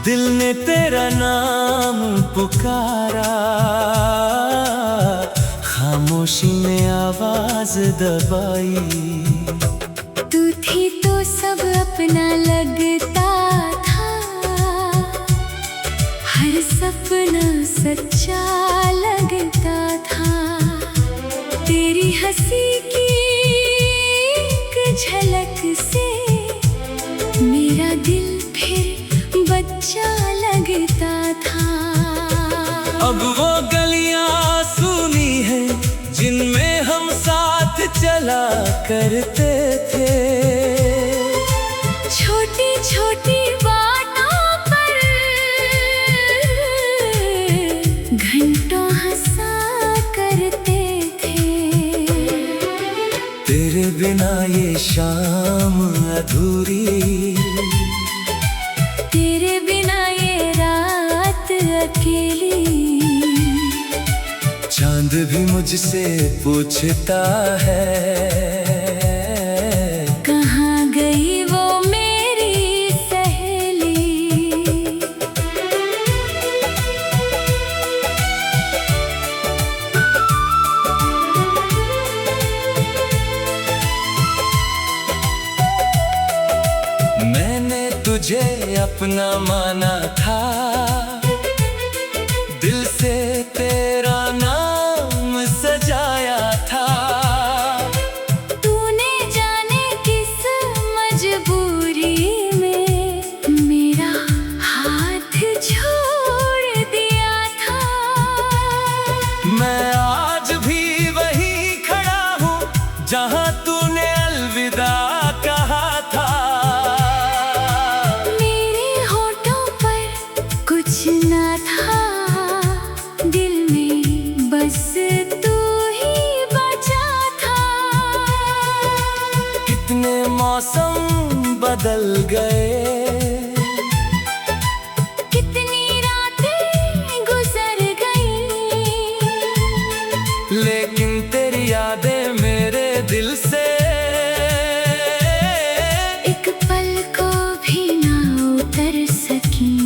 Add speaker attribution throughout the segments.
Speaker 1: दिल ने तेरा नाम पुकारा, खामोशी में आवाज दबाई।
Speaker 2: तू थी तो सब अपना लगता था, हर सपना सच्चा लगता था। तेरी हंसी की एक झलक से मेरा दिल फिर बच्चा लगता था।
Speaker 1: अब वो गलियां सुनी है जिनमें हम साथ चला करते थे।
Speaker 2: छोटी छोटी बातों पर घंटों हंसा करते थे।
Speaker 1: तेरे बिना ये शाम अधूरी,
Speaker 2: तेरे बिना ये रात अकेली।
Speaker 1: चांद भी मुझसे पूछता है,
Speaker 2: कहाँ गई वो मेरी सहेली।
Speaker 1: मैंने तुझे अपना माना था, दिल से तेरा नाम सजाया था।
Speaker 2: तूने जाने किस मजबूरी में मेरा हाथ छोड़ दिया था।
Speaker 1: मैं आज भी वहीं खड़ा हूँ जहाँ तूने अलविदा कहा था।
Speaker 2: मेरे होठों पर कुछ ना था, दिल में बस तू ही बचा था।
Speaker 1: कितने मौसम बदल गए,
Speaker 2: कितनी रातें गुजर गईं,
Speaker 1: लेकिन तेरी यादें मेरे दिल से
Speaker 2: एक पल को भी ना उतर सकी।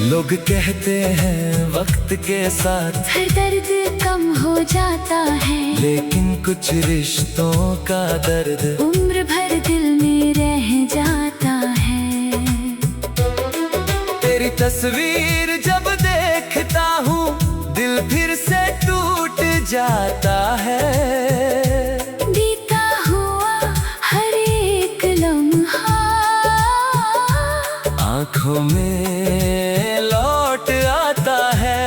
Speaker 1: लोग कहते हैं वक्त के साथ
Speaker 2: हर दर्द कम हो जाता है,
Speaker 1: लेकिन कुछ रिश्तों का दर्द
Speaker 2: उम्र भर दिल में रह जाता है।
Speaker 1: तेरी तस्वीर जब देखता हूँ दिल फिर से टूट जाता है।
Speaker 2: बीता हुआ हर एक लम्हा
Speaker 1: आँखों में लौट आता है।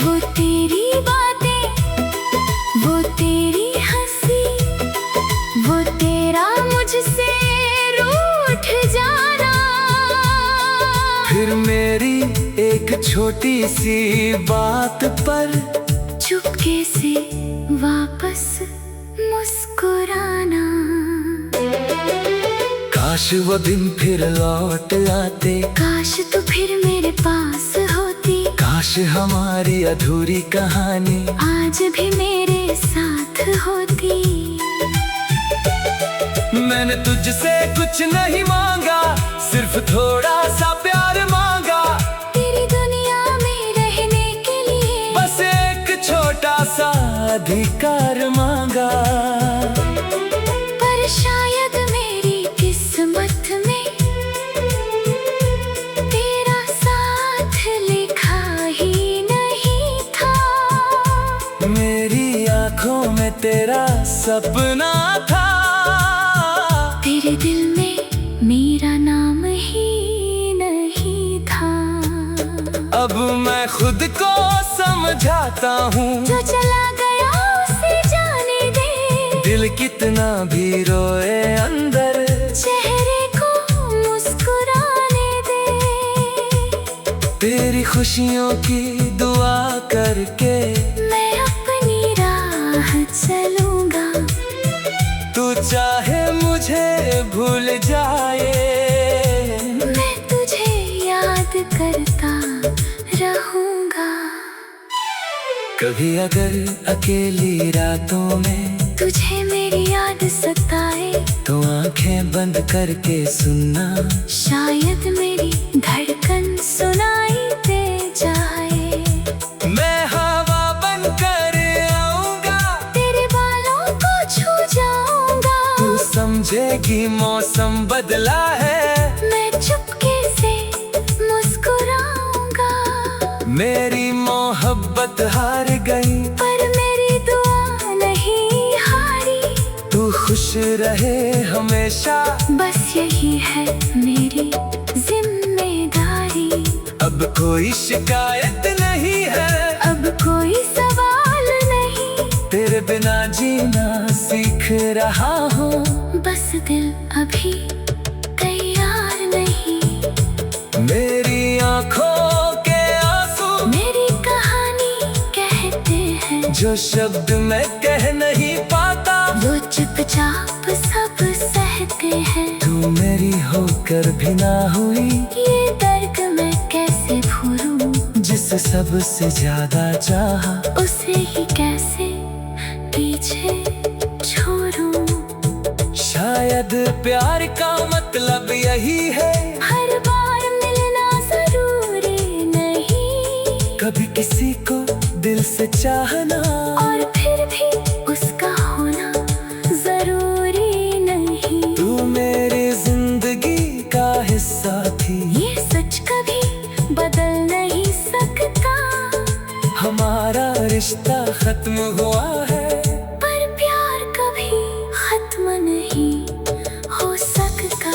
Speaker 2: वो तेरी बातें, वो तेरी हंसी, वो तेरा मुझसे रूठ जाना।
Speaker 1: फिर मेरी एक छोटी सी बात पर
Speaker 2: चुपके से वापस मुस्कुराना।
Speaker 1: काश वो दिन फिर लौट आते,
Speaker 2: काश तू फिर मेरे पास होती,
Speaker 1: काश हमारी अधूरी कहानी
Speaker 2: आज भी मेरे साथ होती।
Speaker 1: मैंने तुझसे कुछ नहीं मांगा, सिर्फ थोड़ा सा प्यार मांगा।
Speaker 2: तेरी दुनिया में रहने के लिए
Speaker 1: बस एक छोटा सा अधिकार मांगा।
Speaker 2: पर शायद मेरी किस्मत में तेरा साथ लिखा ही नहीं था।
Speaker 1: मेरी आँखों में तेरा सपना था,
Speaker 2: तेरे दिल में मेरा नाम ही नहीं था।
Speaker 1: अब मैं खुद को समझाता हूँ,
Speaker 2: जो चला गया उसे जाने दे।
Speaker 1: दिल कितना भी रोए अंदर
Speaker 2: चेहरे को मुस्कुराने दे।
Speaker 1: तेरी खुशियों की दुआ करके
Speaker 2: मैं अपनी राह चलूंगा।
Speaker 1: तू चाहे मुझे भूल जाए,
Speaker 2: मैं तुझे याद करता रहूंगा।
Speaker 1: कभी अगर अकेली रातों में
Speaker 2: तू तुझे मेरी याद सताए
Speaker 1: तो आंखें बंद करके सुनना,
Speaker 2: शायद मेरी धड़कन सुनाई दे जाए।
Speaker 1: मैं हवा बनकर आऊंगा,
Speaker 2: तेरे बालों को छू जाऊंगा।
Speaker 1: तू समझेगी मौसम बदला है,
Speaker 2: मैं चुपके से मुस्कुराऊंगा।
Speaker 1: मेरी मोहब्बत हार गई
Speaker 2: पर मेरी दुआ नहीं हारी।
Speaker 1: तू खुश रहे हमेशा,
Speaker 2: बस यही है मेरी जिम्मेदारी।
Speaker 1: अब कोई शिकायत नहीं है,
Speaker 2: अब कोई सवाल नहीं।
Speaker 1: तेरे बिना जीना सीख रहा हूँ।
Speaker 2: बस दिल अभी तैयार नहीं।
Speaker 1: मेरी आंखों के आंसू
Speaker 2: मेरी कहानी कहते हैं,
Speaker 1: जो शब्द मैं कह नहीं पाता,
Speaker 2: वो चुपचाप सब सहते हैं।
Speaker 1: तू मेरी होकर भी ना हुई,
Speaker 2: ये दर्द मैं कैसे भूलूं,
Speaker 1: जिस सबसे ज्यादा चाहा,
Speaker 2: उसे ही कैसे पीछे छोड़ूं।
Speaker 1: शायद प्यार का मतलब यही है,
Speaker 2: हर बार मिलना जरूरी नहीं।
Speaker 1: कभी किसी को दिल से चाहना,
Speaker 2: और फिर भी उसका होना जरूरी नहीं।
Speaker 1: तू मेरी जिंदगी का हिस्सा थी,
Speaker 2: ये सच कभी बदल नहीं सकता।
Speaker 1: हमारा रिश्ता खत्म हुआ है,
Speaker 2: पर प्यार कभी खत्म नहीं हो सकता।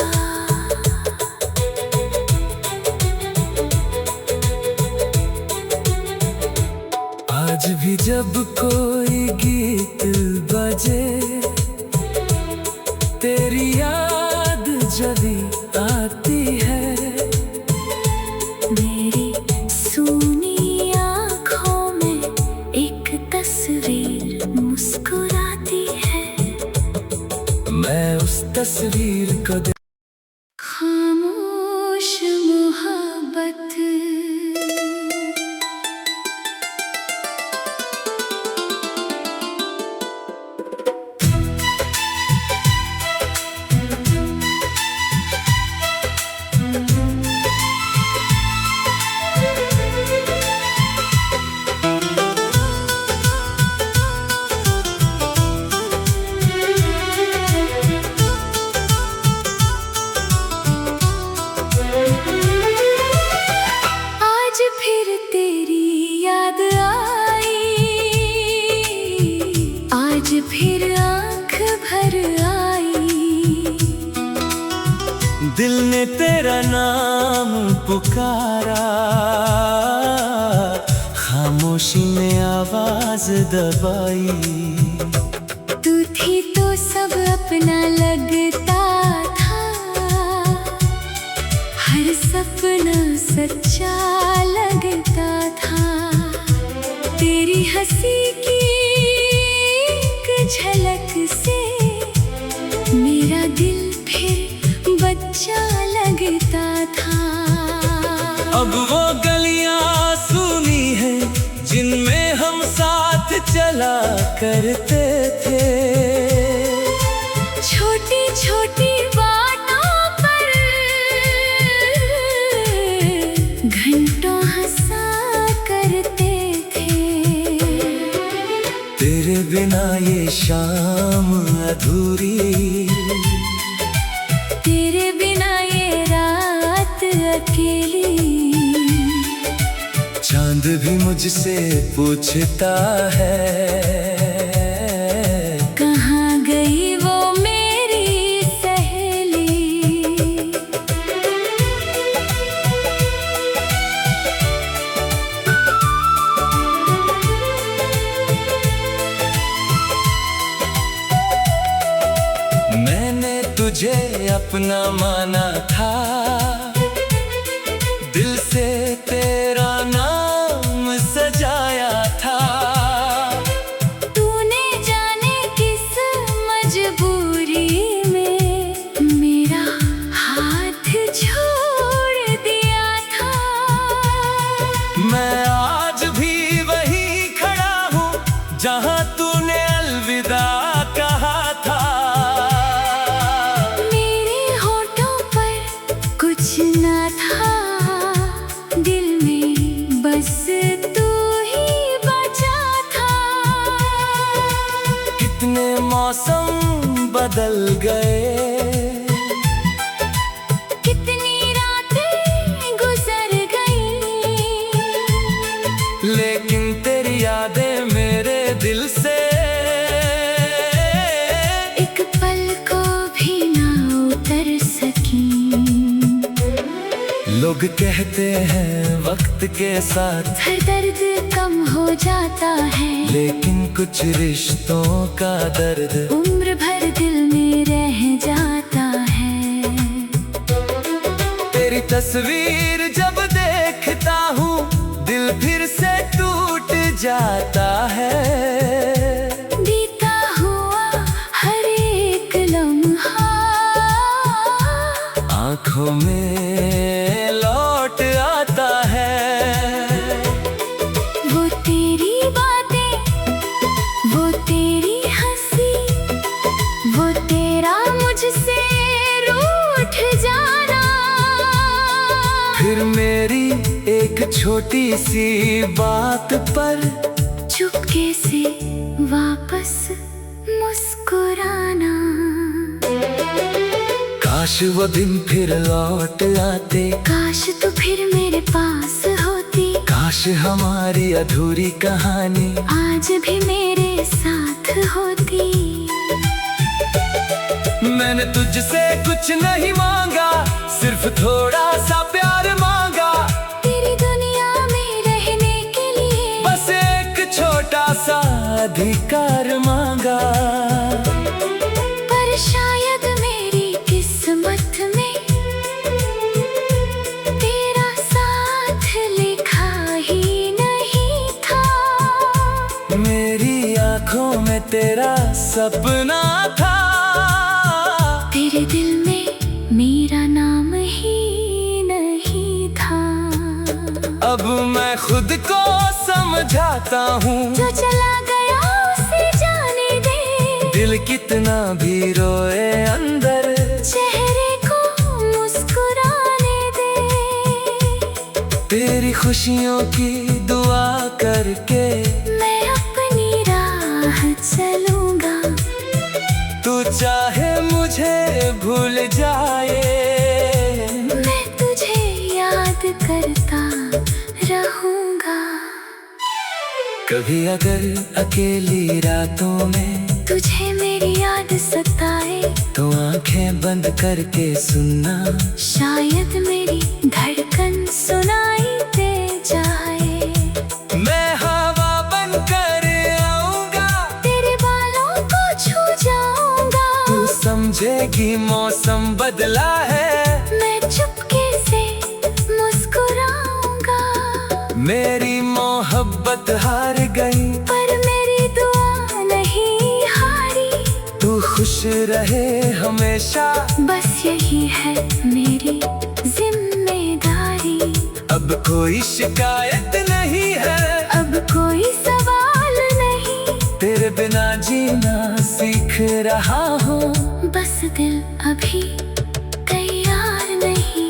Speaker 1: आज भी जब कोई गीत बजे, तेरी याद जभी आती है।
Speaker 2: मेरी सूनी आँखों में एक तस्वीर मुस्कुराती है।
Speaker 1: मैं उस तस्वीर को
Speaker 2: खामोश मोहब्बत। आज फिर तेरी याद आई, आज फिर आँख भर आई।
Speaker 1: दिल ने तेरा नाम पुकारा, खामोशी में आवाज दबाई।
Speaker 2: तू थी तो सब अपना लगता था, हर सपना सच्चा लगता था। तेरी हंसी की एक झलक से मेरा दिल फिर बच्चा लगता था।
Speaker 1: अब वो गलियां सुनी है जिनमें हम साथ चला करते थे।
Speaker 2: छोटी छोटी बातों पर घंटों हंसा करते थे।
Speaker 1: तेरे बिना ये शाम अधूरी,
Speaker 2: तेरे बिना ये रात अकेली।
Speaker 1: चांद भी मुझसे पूछता है,
Speaker 2: कहाँ गई वो मेरी सहेली।
Speaker 1: मैंने तुझे अपना माना था, दिल से तेरा नाम सजाया था।
Speaker 2: तूने जाने किस मजबूरी में मेरा हाथ छोड़ दिया था।
Speaker 1: मैं आज भी वहीं खड़ा हूँ जहाँ तूने अलविदा कहा।
Speaker 2: कुछ न था दिल में, बस तू ही बचा था।
Speaker 1: कितने मौसम बदल गए,
Speaker 2: कितनी रातें गुजर गई,
Speaker 1: लेकिन तेरी यादें मेरे दिल से
Speaker 2: एक पल को भी ना उतर सकी।
Speaker 1: लोग कहते हैं वक्त के साथ
Speaker 2: हर दर्द कम हो जाता है,
Speaker 1: लेकिन कुछ रिश्तों का दर्द
Speaker 2: उम्र भर दिल में रह जाता है।
Speaker 1: तेरी तस्वीर जब देखता हूँ दिल फिर से टूट जाता है।
Speaker 2: बीता हुआ हर एक लम्हा
Speaker 1: आँखों में लौट आता है।
Speaker 2: वो तेरी बातें, वो तेरी हंसी, वो तेरा मुझसे रूठ जाना।
Speaker 1: फिर मेरी एक छोटी सी बात पर
Speaker 2: चुपके से वापस मुस्कुराना।
Speaker 1: काश वो दिन फिर लौट आते,
Speaker 2: काश तू फिर मेरे पास होती,
Speaker 1: काश हमारी अधूरी कहानी
Speaker 2: आज भी मेरे साथ होती।
Speaker 1: मैंने तुझसे कुछ नहीं मांगा, सिर्फ थोड़ा सा प्यार मांगा।
Speaker 2: तेरी दुनिया में रहने के लिए
Speaker 1: बस एक छोटा सा अधिकार मांगा।
Speaker 2: पर शायद मेरी किस्मत में तेरा साथ लिखा ही नहीं था।
Speaker 1: मेरी आँखों में तेरा सपना था,
Speaker 2: तेरे दिल में मेरा नाम ही नहीं था।
Speaker 1: अब मैं खुद को समझाता हूँ,
Speaker 2: जो चला गया उसे जाने दे,
Speaker 1: दिल कितना भी रोए अंदर
Speaker 2: चेहरे को मुस्कुराने दे।
Speaker 1: तेरी खुशियों की दुआ करके
Speaker 2: मैं अपनी राह चलूंगा,
Speaker 1: तू चाहे मुझे भूल जाए,
Speaker 2: मैं तुझे याद करता रहूंगा।
Speaker 1: कभी अगर अकेली रातों में
Speaker 2: तुझे मेरी याद सताए,
Speaker 1: तो आंखें बंद करके सुनना,
Speaker 2: शायद मेरी धड़कन सुनाई दे जाए।
Speaker 1: मैं हवा बनकर आऊंगा,
Speaker 2: तेरे बालों को छू जाऊंगा,
Speaker 1: तू समझेगी मौसम बदला है।
Speaker 2: मैं चुपके से मुस्कुराऊंगा।
Speaker 1: मेरी मोहब्बत हार गई,
Speaker 2: पर मेरी दुआ नहीं हारी,
Speaker 1: तू खुश रहे हमेशा,
Speaker 2: बस यही है मेरी जिम्मेदारी।
Speaker 1: अब कोई शिकायत नहीं है,
Speaker 2: अब कोई सवाल नहीं,
Speaker 1: तेरे बिना जीना सीख रहा हूँ।
Speaker 2: बस दिल अभी तैयार नहीं।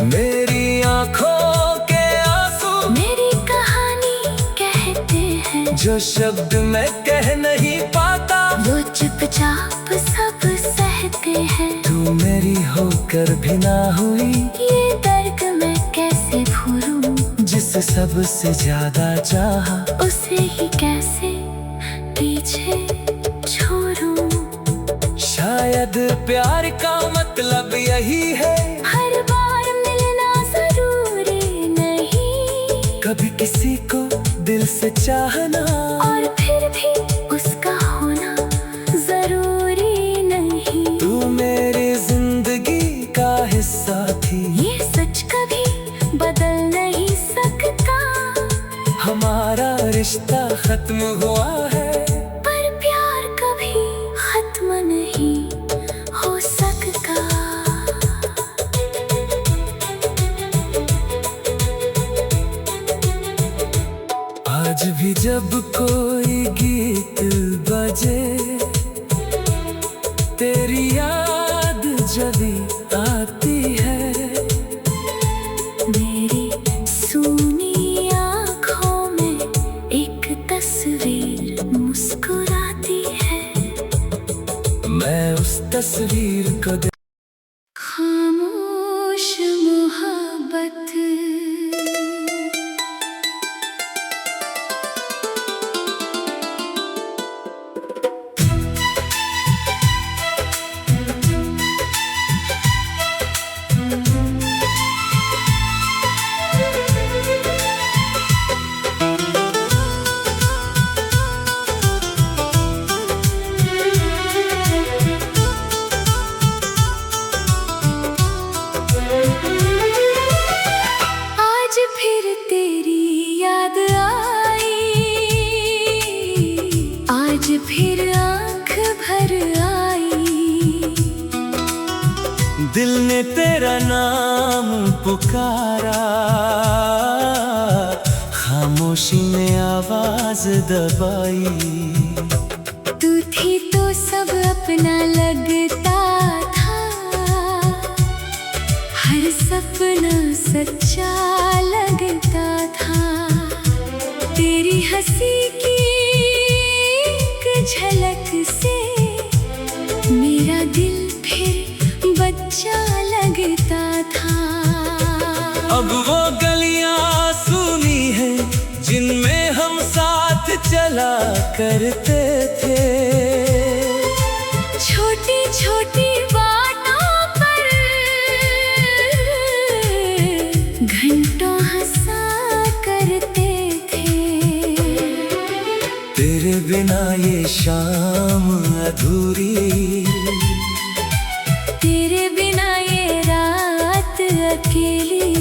Speaker 1: मेरी आँखों के आंसू
Speaker 2: मेरी कहानी कहते हैं,
Speaker 1: जो शब्द मैं कह नहीं पाता,
Speaker 2: वो चुपचाप सब सहते हैं।
Speaker 1: तू मेरी होकर भी ना हुई,
Speaker 2: ये दर्द मैं कैसे भूलूं,
Speaker 1: जिसे सबसे ज्यादा चाहा,
Speaker 2: उसे ही कैसे पीछे छोड़ूं।
Speaker 1: शायद प्यार का मतलब यही है,
Speaker 2: हर बार मिलना जरूरी नहीं,
Speaker 1: कभी किसी को दिल से चाहना,
Speaker 2: और फिर भी उसका होना जरूरी नहीं।
Speaker 1: तू मेरी जिंदगी का हिस्सा थी,
Speaker 2: ये सच कभी बदल नहीं सकता।
Speaker 1: हमारा रिश्ता खत्म हुआ है,
Speaker 2: पर प्यार कभी खत्म नहीं हो सकता।
Speaker 1: आज भी जब कोई गीत बजे, तेरी याद जब आती है, जिसने तेरा नाम पुकारा, खामोशी ने आवाज दबाई।
Speaker 2: तू थी तो सब अपना लगता था, हर सपना सच्चा लगता था। तेरी हंसी की एक झलक से मेरा दिल फिर बच्चा लगता था।
Speaker 1: अब वो गलियां सूनी हैं जिनमें हम साथ चला करते थे।
Speaker 2: छोटी छोटी बातों पर घंटों हंसा करते थे।
Speaker 1: तेरे बिना ये शाम अधूरी,
Speaker 2: तेरे बिना ये रात अकेली।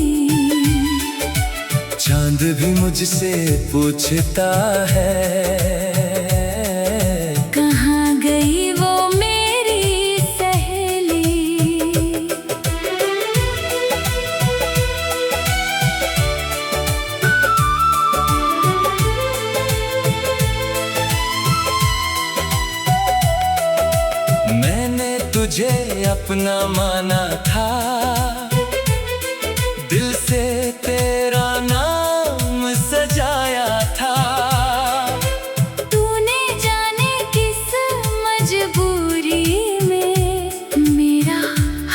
Speaker 1: चांद भी मुझसे पूछता है,
Speaker 2: कहाँ गई वो मेरी सहेली।
Speaker 1: मैंने तुझे अपना माना था, दिल से तेरा नाम सजाया था।
Speaker 2: तूने जाने किस मजबूरी में मेरा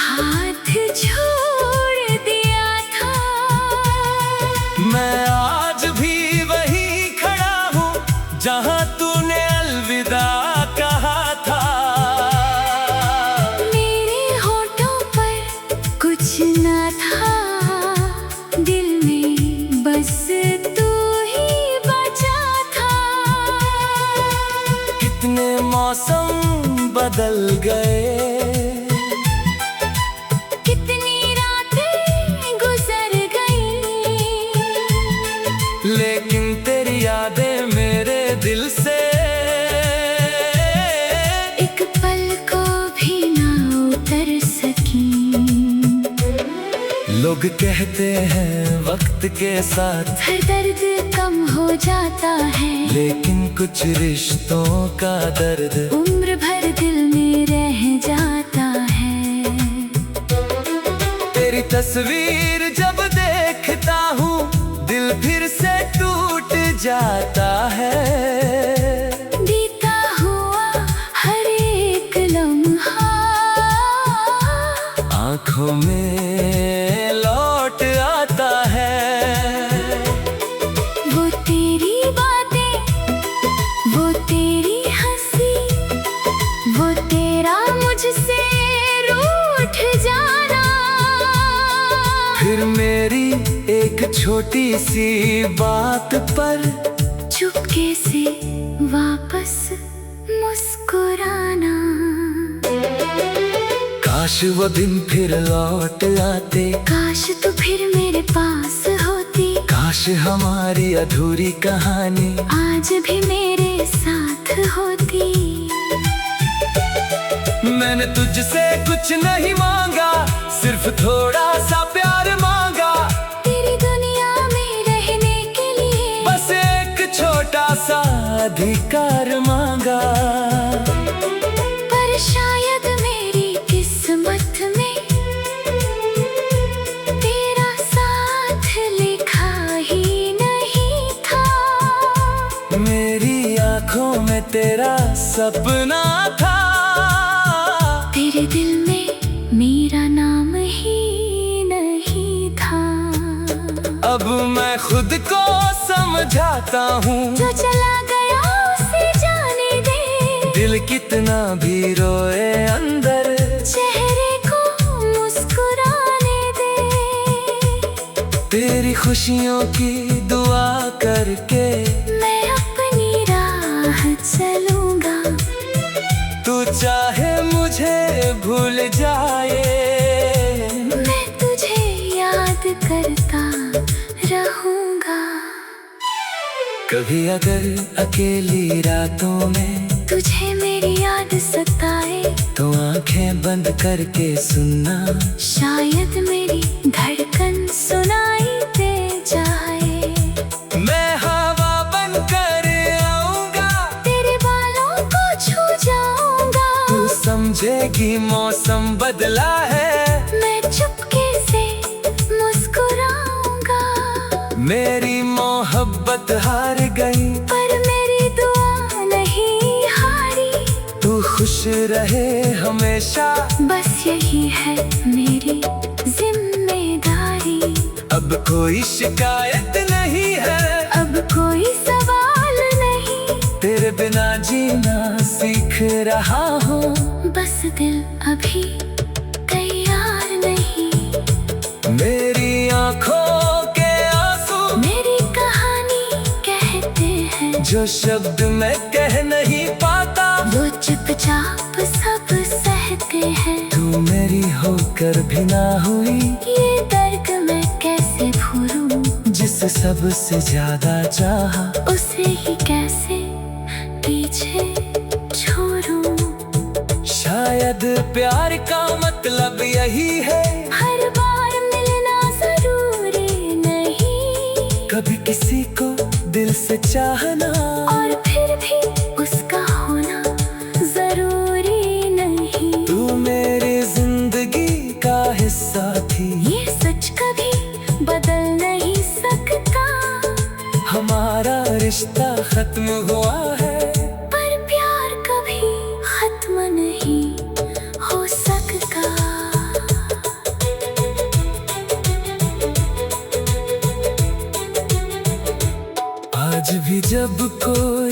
Speaker 2: हाथ छोड़ दिया था।
Speaker 1: मैं आज भी वहीं खड़ा हूँ जहाँ तूने अलविदा कहा था।
Speaker 2: मेरे होठों पर कुछ न था, दिल में बस तू ही बचा था।
Speaker 1: कितने मौसम बदल गए,
Speaker 2: कितनी रातें गुजर गईं,
Speaker 1: लेकिन तेरी यादें मेरे दिल से
Speaker 2: एक पल को भी ना उतर सकी।
Speaker 1: लोग कहते हैं वक्त के साथ
Speaker 2: हर दर्द कम हो जाता है,
Speaker 1: लेकिन कुछ रिश्तों का दर्द
Speaker 2: उम्र भर दिल में रह जाता है।
Speaker 1: तेरी तस्वीर जब देखता हूँ दिल फिर से टूट जाता है।
Speaker 2: बीता हुआ हर एक लम्हा
Speaker 1: आँखों में लौट आता है।
Speaker 2: वो तेरी बातें, वो तेरी हंसी, वो तेरा मुझसे रूठ जाना।
Speaker 1: फिर मेरी एक छोटी सी बात पर
Speaker 2: चुपके से वापस मुस्कुराना।
Speaker 1: काश वो दिन फिर लौट आते,
Speaker 2: काश तू फिर मेरे पास होती,
Speaker 1: काश हमारी अधूरी कहानी
Speaker 2: आज भी मेरे साथ होती।
Speaker 1: मैंने तुझसे कुछ नहीं मांगा, सिर्फ थोड़ा सा प्यार मांगा।
Speaker 2: तेरी दुनिया में रहने के लिए
Speaker 1: बस एक छोटा सा अधिकार मांगा।
Speaker 2: पर शायद मेरी किस्मत में तेरा साथ लिखा ही नहीं था।
Speaker 1: मेरी आँखों में तेरा सपना था,
Speaker 2: तेरे दिल में मेरा नाम ही नहीं था।
Speaker 1: अब मैं खुद को समझाता हूँ,
Speaker 2: जो चला गया उसे जाने दे।
Speaker 1: दिल कितना भी रोए अंदर
Speaker 2: चेहरे को मुस्कुराने दे।
Speaker 1: तेरी खुशियों की दुआ करके
Speaker 2: मैं अपनी राह चलूंगा।
Speaker 1: तू चाहे मुझे भूल जाए,
Speaker 2: मैं तुझे याद करता रहूंगा।
Speaker 1: कभी अगर अकेली रातों में
Speaker 2: तुझे मेरी याद सताए
Speaker 1: तो आंखें बंद करके सुनना,
Speaker 2: शायद मेरी धड़कन सुनाई दे जाए।
Speaker 1: मैं हवा बनकर आऊंगा,
Speaker 2: तेरे बालों को छू जाऊंगा।
Speaker 1: तू समझेगी मौसम बदला है।
Speaker 2: मैं चुपके से मुस्कुराऊंगा,
Speaker 1: मेरी मोहब्बत हार गई,
Speaker 2: पर मेरी दुआ नहीं हारी।
Speaker 1: तू खुश रहे हमेशा,
Speaker 2: बस यही है मेरी जिम्मेदारी।
Speaker 1: अब कोई शिकायत नहीं है,
Speaker 2: अब कोई सवाल नहीं,
Speaker 1: तेरे बिना जीना सीख रहा हूँ।
Speaker 2: बस दिल अभी तैयार नहीं।
Speaker 1: मेरी आंखों के आंसू
Speaker 2: मेरी कहानी कहते हैं,
Speaker 1: जो शब्द मैं कह नहीं पाता,
Speaker 2: वो चुपचाप सब सहते हैं।
Speaker 1: तू मेरी होकर भी ना हुई,
Speaker 2: ये दर्द मैं कैसे भूलूं,
Speaker 1: जिस सबसे ज्यादा चाहा,
Speaker 2: उसे ही कैसे पीछे छोड़ूं।
Speaker 1: शायद प्यार का मतलब यही है,
Speaker 2: हर बार मिलना जरूरी नहीं,
Speaker 1: कभी किसी को दिल से चाहना,
Speaker 2: और फिर भी उसका होना जरूरी नहीं।
Speaker 1: तू मेरी जिंदगी का हिस्सा थी,
Speaker 2: ये सच कभी बदल नहीं सकता।
Speaker 1: हमारा रिश्ता खत्म हुआ है,
Speaker 2: पर प्यार कभी खत्म नहीं हो सकता।
Speaker 1: आज भी जब कोई